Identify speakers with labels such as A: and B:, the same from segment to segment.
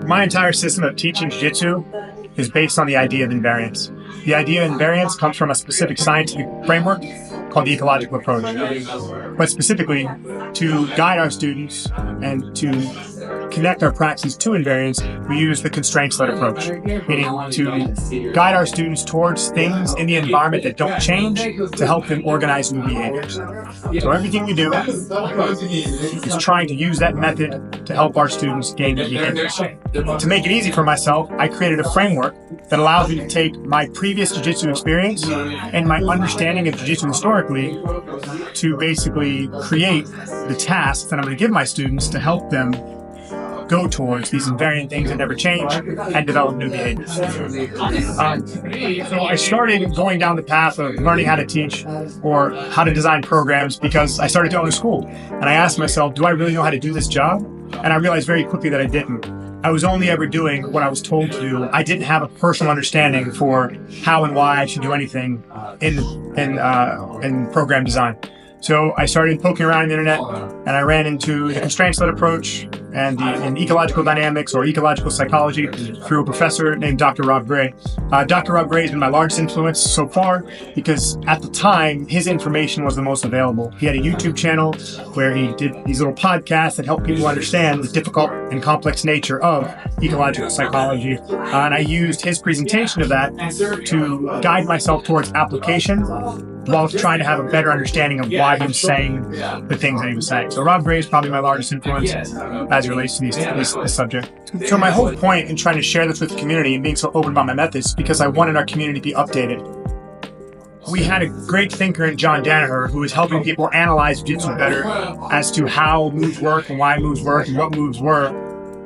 A: My entire system of teaching jiu-jitsu is based on the idea of invariance. The idea of invariance comes from a specific scientific framework called the ecological approach. But specifically, to guide our students and to connect our practices to invariance, we use the constraints-led approach, meaning to guide our students towards things in the environment that don't change to help them organize new behaviors. So everything we do is trying to use that method to help our students gain new behaviors. To make it easy for myself, I created a framework that allows me to take my previous jiu-jitsu experience and my understanding of jiu-jitsu historically to basically create the tasks that I'm going to give my students to help them go towards these invariant things that never change and develop new behaviors. So I started going down the path of learning how to teach or how to design programs because I started to own a school. And I asked myself, do I really know how to do this job? And I realized very quickly that I didn't. I was only ever doing what I was told to do. I didn't have a personal understanding for how and why I should do anything in program design. So I started poking around the internet, and I ran into the constraints-led approach and ecological dynamics or ecological psychology through a professor named Dr. Rob Gray. Dr. Rob Gray has been my largest influence so far because at the time, his information was the most available. He had a YouTube channel where he did these little podcasts that helped people understand the difficult and complex nature of ecological psychology. And I used his presentation of that to guide myself towards application while trying to have a better understanding of why he was saying the things that he was saying. So Rob Gray is probably my largest influence as it relates to this subject. So my whole point in trying to share this with the community and being so open about my methods is because I wanted our community to be updated. We had a great thinker in John Danaher who was helping people analyze jiu-jitsu better as to how moves work and why moves work and what moves work.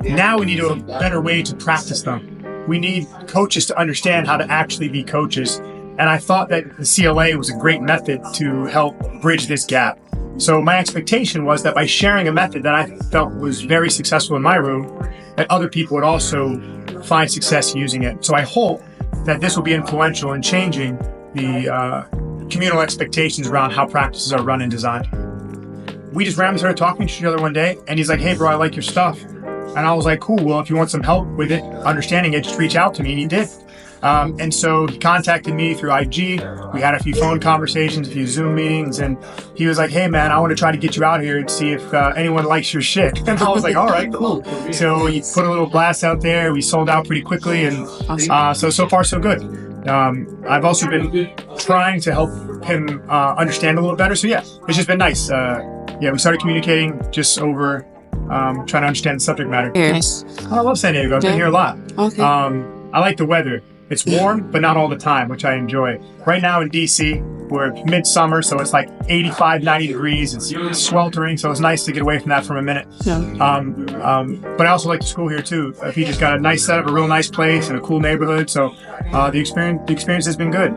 A: Now we need a better way to practice them. We need coaches to understand how to actually be coaches. And I thought that the CLA was a great method to help bridge this gap. So my expectation was that by sharing a method that I felt was very successful in my room, that other people would also find success using it. So I hope that this will be influential in changing the communal expectations around how practices are run and designed. We just randomly started talking to each other one day, and he's like, "Hey bro, I like your stuff." And I was like, "Cool, well, if you want some help with it, understanding it, just reach out to me," and he did. And so he contacted me through IG. We had a few phone conversations, a few Zoom meetings, and he was like, "Hey man, I want to try to get you out here and see if anyone likes your shit." And I was like, "All right, cool." So he put a little blast out there. We sold out pretty quickly, and so far so good. I've also been trying to help him understand a little better. So yeah, it's just been nice. We started communicating just over trying to understand the subject matter.
B: Yes.
A: I love San Diego. I've been here a lot.
B: Okay.
A: I like the weather. It's warm, but not all the time, which I enjoy. Right now in DC, we're midsummer, so it's like 85, 90 degrees. It's sweltering, so it's nice to get away from that for a minute.
B: Yeah.
A: But I also like the school here too. He just got a nice setup, a real nice place, and a cool neighborhood. So the experience has been good.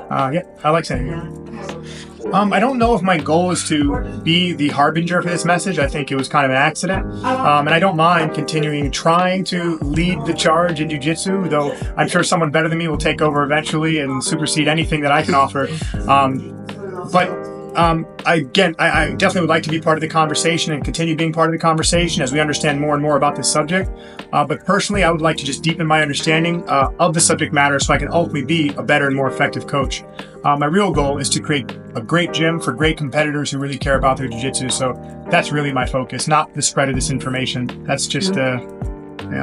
A: I like San Diego. I don't know if my goal is to be the harbinger for this message. I think it was kind of an accident. And I don't mind continuing trying to lead the charge in jiu-jitsu, though I'm sure someone better than me will take over eventually and supersede anything that I can offer. I definitely would like to be part of the conversation and continue being part of the conversation as we understand more and more about this subject. But personally, I would like to just deepen my understanding of the subject matter so I can ultimately be a better and more effective coach. My real goal is to create a great gym for great competitors who really care about their jiu-jitsu. So that's really my focus, not the spread of this information. That's just a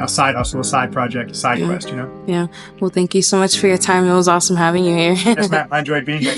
A: side hustle, a side project, a side quest,
B: Yeah. Well, thank you so much for your time. It was awesome having you here.
A: Yes, ma'am. I enjoyed being here.